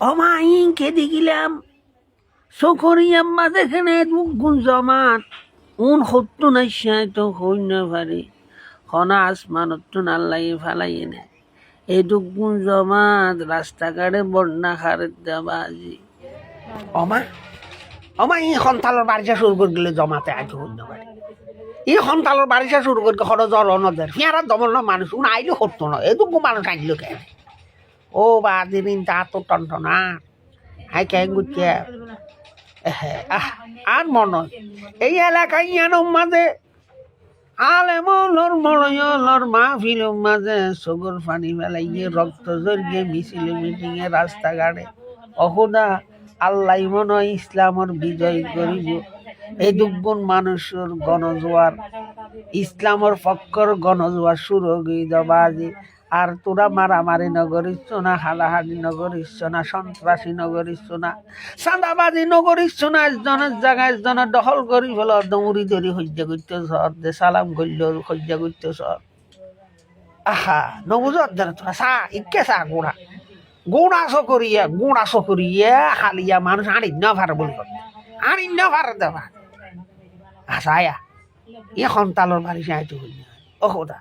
অমা ইনকে দেখিলাম সকরিয়াম মাঝে খেনে গুণ জমাত উন সত্য নাই তো হই না পারে হনা আসমানত তো নাল্লাই ফালাই এনে এই গুণ জমাত রাস্তাঘাটে বন্যা খারে দেবা আজি অমা অমা ই সন্তালৰ বাৰিষা শুরু করে গেলে জমাতে আজ হই না পারে ই সন্তালৰ বাৰিষা শুরু করে হর জ্বর নদের ফিয়ারা দমল মানুষ উন আইলে সত্য না এটুকু মানুষ আইলো কেন ও বা দিন তা তো টনটনা হাই কেন গুচ্ছে আর মনে এই এলাকায় ইয়ানোর মাঝে আলেমলর মলয়লর মাহফিলের মাঝে সগর পানি ফেলাইয়ে রক্ত জড়িয়ে মিছিলে মিটিংয়ে রাস্তাঘাটে অহুদা আল্লাহ মনে হয় ইসলামর বিজয় করিব এই দুগুণ মানুষের গণজোয়ার ইসলামর পক্ষর গণজোয়ার শুরু হয়ে যাবা আজি আর তোরা মারামারি নগরিচ্ছ না হালাহালি নগরিচ্ছ না সন্ত্রাসী নগরিচ্ছ না চাঁদাবাজি নগরিচ্ছ না একজনের জায়গায় একজনের দখল করি ফেল দৌড়ি ধরি সহ্য করতেছ দে সালাম করল সহ্য করতেছ আহা নবুঝ তোরা চা ইকে চা গোড়া চকরিয়া হালিয়া মানুষ আনিন্য ভার বলি আনিন্য ভার দেবা আচ্ছা আয়া এ সন্তালৰ বাড়ি যাইতো ও খোদা